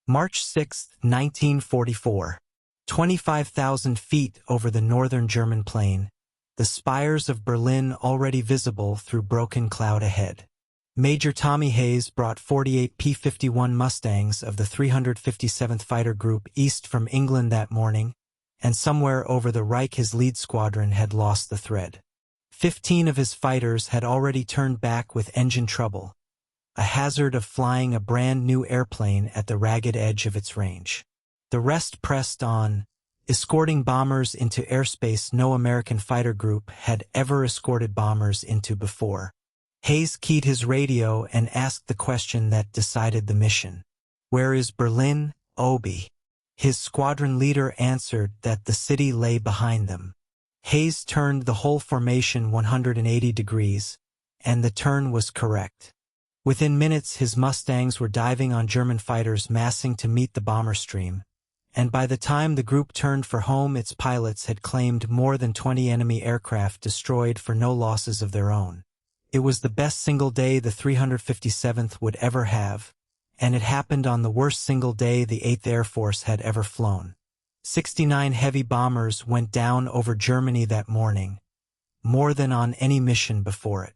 March 6, 1944. 25,000 feet over the northern German plain, the spires of Berlin already visible through broken cloud ahead. Major Tommy Hayes brought 48 P-51 Mustangs of the 357th Fighter Group east from England that morning, and somewhere over the Reich his lead squadron had lost the thread. 15 of his fighters had already turned back with engine trouble, a hazard of flying a brand-new airplane at the ragged edge of its range. The rest pressed on, escorting bombers into airspace no American fighter group had ever escorted bombers into before. Hayes keyed his radio and asked the question that decided the mission. "Where is Berlin, OBee?" His squadron leader answered that the city lay behind them. Hayes turned the whole formation 180 degrees, and the turn was correct. Within minutes his Mustangs were diving on German fighters massing to meet the bomber stream, and by the time the group turned for home its pilots had claimed more than 20 enemy aircraft destroyed for no losses of their own. It was the best single day the 357th would ever have, and it happened on the worst single day the 8th Air Force had ever flown. 69 heavy bombers went down over Germany that morning, more than on any mission before it.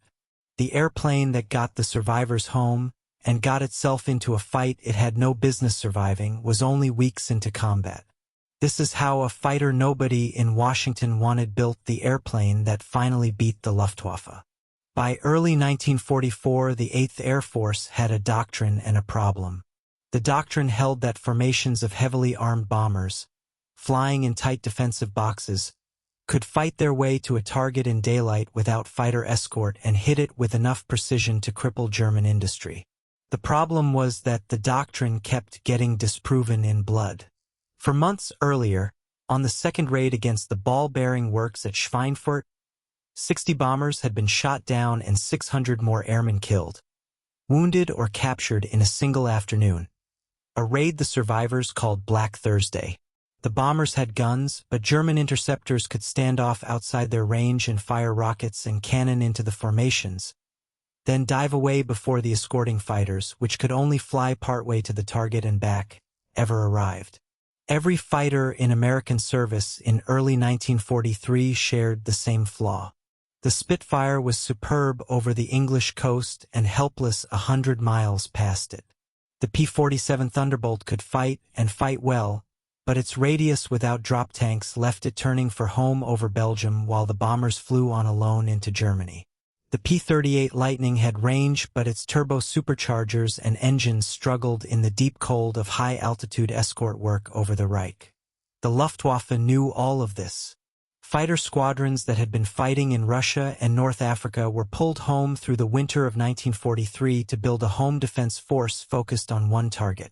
The airplane that got the survivors home and got itself into a fight it had no business surviving was only weeks into combat. This is how a fighter nobody in Washington wanted built the airplane that finally beat the Luftwaffe. By early 1944, the 8th Air Force had a doctrine and a problem. The doctrine held that formations of heavily armed bombers, flying in tight defensive boxes, could fight their way to a target in daylight without fighter escort and hit it with enough precision to cripple German industry. The problem was that the doctrine kept getting disproven in blood. For months earlier, on the second raid against the ball-bearing works at Schweinfurt, 60 bombers had been shot down and 600 more airmen killed, wounded or captured in a single afternoon, a raid the survivors called Black Thursday. The bombers had guns, but German interceptors could stand off outside their range and fire rockets and cannon into the formations, then dive away before the escorting fighters, which could only fly partway to the target and back, ever arrived. Every fighter in American service in early 1943 shared the same flaw. The Spitfire was superb over the English coast and helpless 100 miles past it. The P-47 Thunderbolt could fight and fight well, but its radius without drop tanks left it turning for home over Belgium while the bombers flew on alone into Germany. The P-38 Lightning had range, but its turbo superchargers and engines struggled in the deep cold of high-altitude escort work over the Reich. The Luftwaffe knew all of this. Fighter squadrons that had been fighting in Russia and North Africa were pulled home through the winter of 1943 to build a home defense force focused on one target: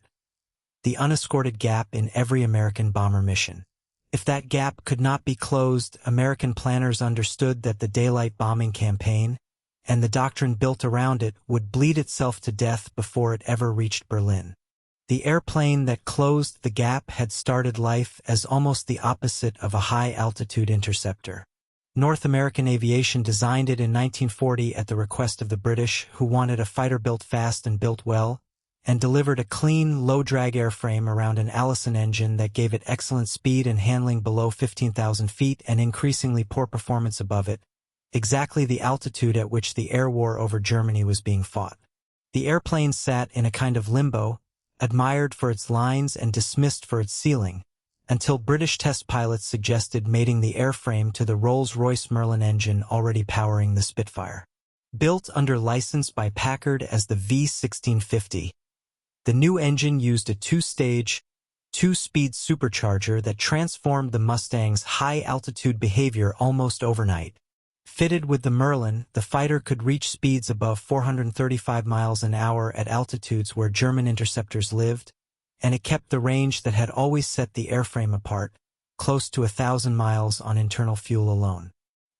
the unescorted gap in every American bomber mission. If that gap could not be closed, American planners understood that the daylight bombing campaign, and the doctrine built around it, would bleed itself to death before it ever reached Berlin. The airplane that closed the gap had started life as almost the opposite of a high-altitude interceptor. North American Aviation designed it in 1940 at the request of the British, who wanted a fighter built fast and built well, and delivered a clean, low-drag airframe around an Allison engine that gave it excellent speed and handling below 15,000 feet and increasingly poor performance above it, exactly the altitude at which the air war over Germany was being fought. The airplane sat in a kind of limbo, admired for its lines and dismissed for its ceiling, until British test pilots suggested mating the airframe to the Rolls-Royce Merlin engine already powering the Spitfire. Built under license by Packard as the V1650, the new engine used a two-stage, two-speed supercharger that transformed the Mustang's high-altitude behavior almost overnight. Fitted with the Merlin, the fighter could reach speeds above 435 miles an hour at altitudes where German interceptors lived, and it kept the range that had always set the airframe apart, close to 1,000 miles on internal fuel alone.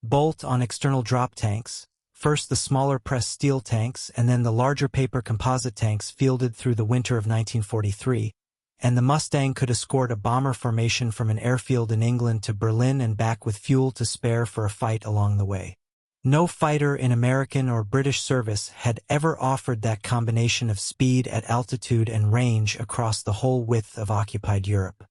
Bolt on external drop tanks, first the smaller pressed steel tanks and then the larger paper composite tanks fielded through the winter of 1943, and the Mustang could escort a bomber formation from an airfield in England to Berlin and back with fuel to spare for a fight along the way. No fighter in American or British service had ever offered that combination of speed at altitude and range across the whole width of occupied Europe.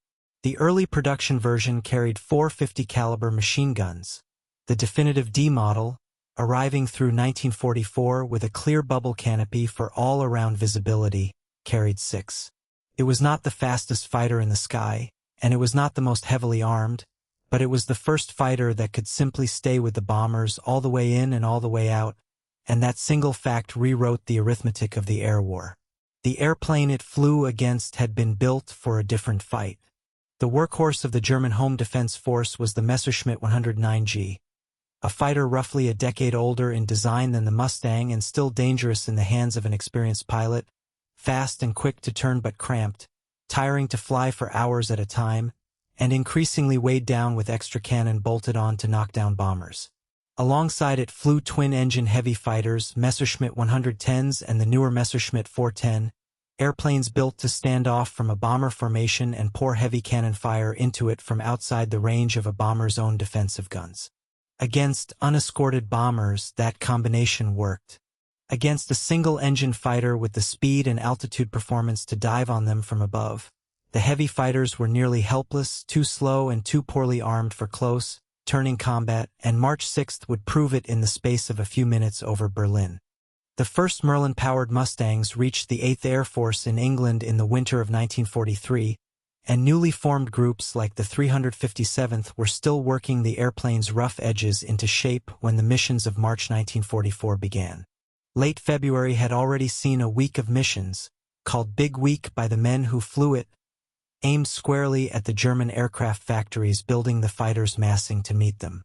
The early production version carried 450 caliber machine guns. The definitive D model, arriving through 1944 with a clear bubble canopy for all-around visibility, carried 6. It was not the fastest fighter in the sky, and it was not the most heavily armed, but it was the first fighter that could simply stay with the bombers all the way in and all the way out, and that single fact rewrote the arithmetic of the air war. The airplane it flew against had been built for a different fight. The workhorse of the German home defense force was the Messerschmitt 109G, a fighter roughly a decade older in design than the Mustang and still dangerous in the hands of an experienced pilot, fast and quick to turn but cramped, tiring to fly for hours at a time, and increasingly weighed down with extra cannon bolted on to knock down bombers. Alongside it flew twin-engine heavy fighters, Messerschmitt 110s and the newer Messerschmitt 410, airplanes built to stand off from a bomber formation and pour heavy cannon fire into it from outside the range of a bomber's own defensive guns. Against unescorted bombers, that combination worked. Against a single-engine fighter with the speed and altitude performance to dive on them from above, the heavy fighters were nearly helpless, too slow and too poorly armed for close, turning combat, and March 6th would prove it in the space of a few minutes over Berlin. The first Merlin-powered Mustangs reached the 8th Air Force in England in the winter of 1943, and newly formed groups like the 357th were still working the airplane's rough edges into shape when the missions of March 1944 began. Late February had already seen a week of missions, called Big Week by the men who flew it, aimed squarely at the German aircraft factories building the fighters massing to meet them.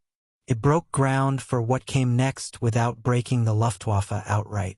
It broke ground for what came next without breaking the Luftwaffe outright.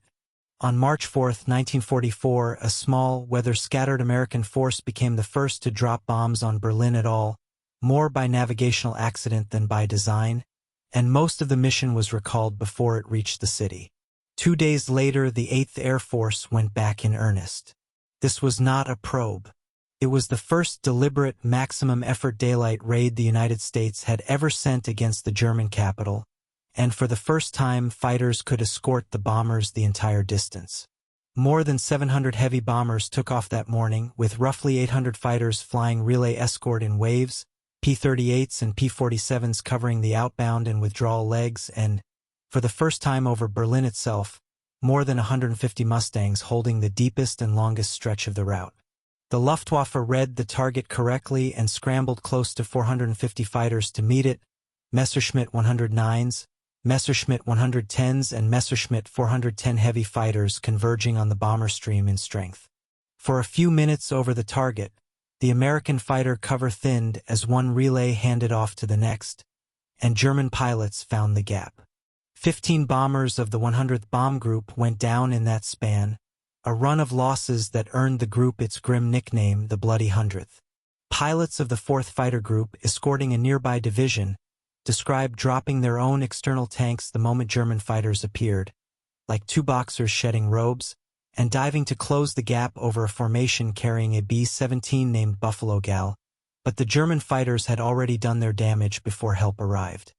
On March 4, 1944, a small, weather-scattered American force became the first to drop bombs on Berlin at all, more by navigational accident than by design, and most of the mission was recalled before it reached the city. 2 days later, the 8th Air Force went back in earnest. This was not a probe. It was the first deliberate maximum-effort daylight raid the United States had ever sent against the German capital, and for the first time fighters could escort the bombers the entire distance. More than 700 heavy bombers took off that morning, with roughly 800 fighters flying relay escort in waves, P-38s and P-47s covering the outbound and withdrawal legs, and, for the first time over Berlin itself, more than 150 Mustangs holding the deepest and longest stretch of the route. The Luftwaffe read the target correctly and scrambled close to 450 fighters to meet it, Messerschmitt 109s, Messerschmitt 110s and Messerschmitt 410 heavy fighters converging on the bomber stream in strength. For a few minutes over the target, the American fighter cover thinned as one relay handed off to the next, and German pilots found the gap. 15 bombers of the 100th Bomb Group went down in that span, a run of losses that earned the group its grim nickname, the Bloody 100th. Pilots of the 4th Fighter Group, escorting a nearby division, described dropping their own external tanks the moment German fighters appeared, like two boxers shedding robes, and diving to close the gap over a formation carrying a B-17 named Buffalo Gal, but the German fighters had already done their damage before help arrived.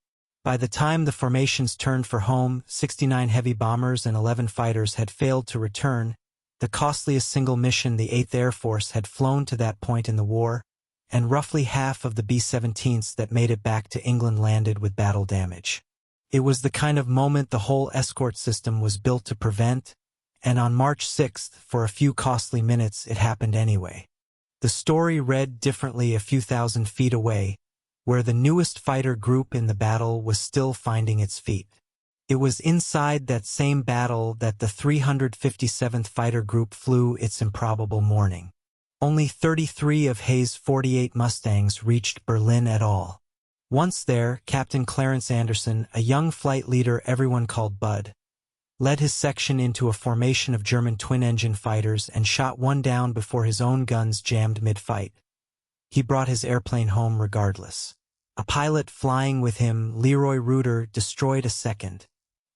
By the time the formations turned for home, 69 heavy bombers and 11 fighters had failed to return, the costliest single mission the 8th Air Force had flown to that point in the war, and roughly half of the B-17s that made it back to England landed with battle damage. It was the kind of moment the whole escort system was built to prevent, and on March 6th, for a few costly minutes, it happened anyway. The story read differently a few thousand feet away, where the newest fighter group in the battle was still finding its feet. It was inside that same battle that the 357th Fighter Group flew its improbable morning. Only 33 of Hayes' 48 Mustangs reached Berlin at all. Once there, Captain Clarence Anderson, a young flight leader everyone called Bud, led his section into a formation of German twin-engine fighters and shot one down before his own guns jammed mid-fight. He brought his airplane home regardless. A pilot flying with him, Leroy Reuter, destroyed a second.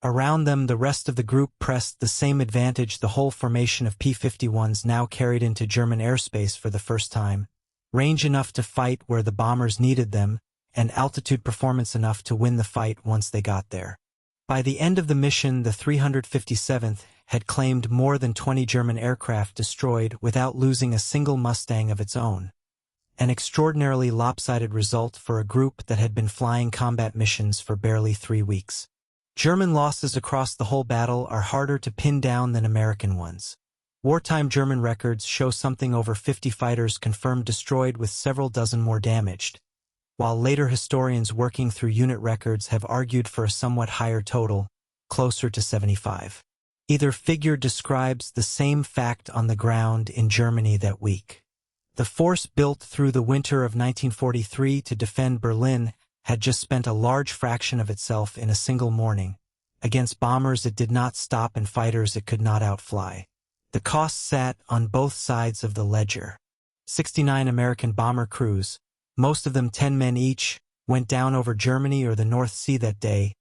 Around them, the rest of the group pressed the same advantage the whole formation of P-51s now carried into German airspace for the first time: range enough to fight where the bombers needed them, and altitude performance enough to win the fight once they got there. By the end of the mission, the 357th had claimed more than 20 German aircraft destroyed without losing a single Mustang of its own. An extraordinarily lopsided result for a group that had been flying combat missions for barely 3 weeks. German losses across the whole battle are harder to pin down than American ones. Wartime German records show something over 50 fighters confirmed destroyed with several dozen more damaged, while later historians working through unit records have argued for a somewhat higher total, closer to 75. Either figure describes the same fact on the ground in Germany that week. The force built through the winter of 1943 to defend Berlin had just spent a large fraction of itself in a single morning. Against bombers it did not stop and fighters it could not outfly. The cost sat on both sides of the ledger. 69 American bomber crews, most of them 10 men each, went down over Germany or the North Sea that day,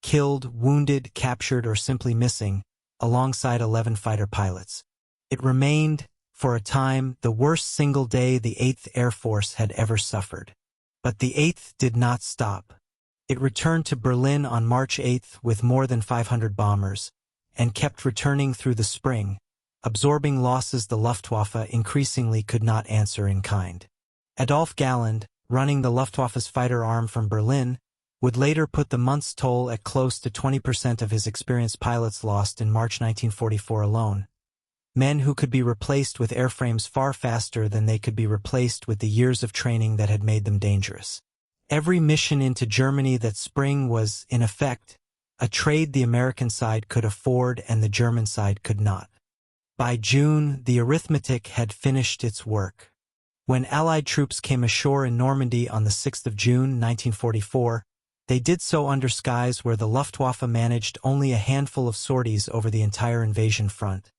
killed, wounded, captured, or simply missing, alongside 11 fighter pilots. It remained, for a time, the worst single day the 8th Air Force had ever suffered. But the 8th did not stop. It returned to Berlin on March 8th with more than 500 bombers, and kept returning through the spring, absorbing losses the Luftwaffe increasingly could not answer in kind. Adolf Galland, running the Luftwaffe's fighter arm from Berlin, would later put the month's toll at close to 20% of his experienced pilots lost in March 1944 alone. Men who could be replaced with airframes far faster than they could be replaced with the years of training that had made them dangerous. Every mission into Germany that spring was, in effect, a trade the American side could afford and the German side could not. By June, the arithmetic had finished its work. When Allied troops came ashore in Normandy on the 6th of June, 1944, they did so under skies where the Luftwaffe managed only a handful of sorties over the entire invasion front.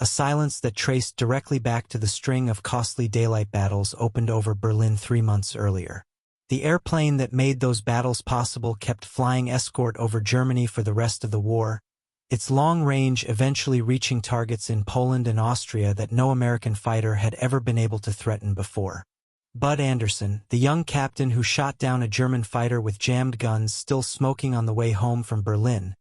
A silence that traced directly back to the string of costly daylight battles opened over Berlin 3 months earlier. The airplane that made those battles possible kept flying escort over Germany for the rest of the war, its long range eventually reaching targets in Poland and Austria that no American fighter had ever been able to threaten before. Bud Anderson, the young captain who shot down a German fighter with jammed guns still smoking on the way home from Berlin,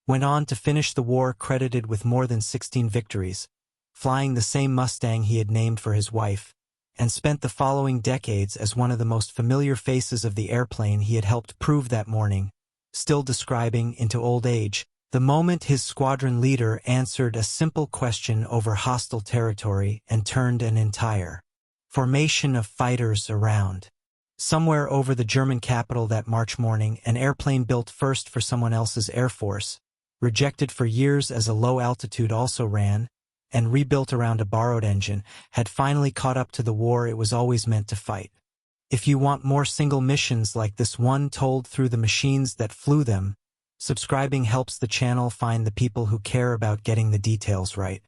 went on to finish the war credited with more than 16 victories, flying the same Mustang he had named for his wife, and spent the following decades as one of the most familiar faces of the airplane he had helped prove that morning, still describing, into old age, the moment his squadron leader answered a simple question over hostile territory and turned an entire formation of fighters around. Somewhere over the German capital that March morning, an airplane built first for someone else's Air Force, rejected for years as a low altitude also ran, and rebuilt around a borrowed engine, had finally caught up to the war it was always meant to fight. If you want more single missions like this one told through the machines that flew them, subscribing helps the channel find the people who care about getting the details right.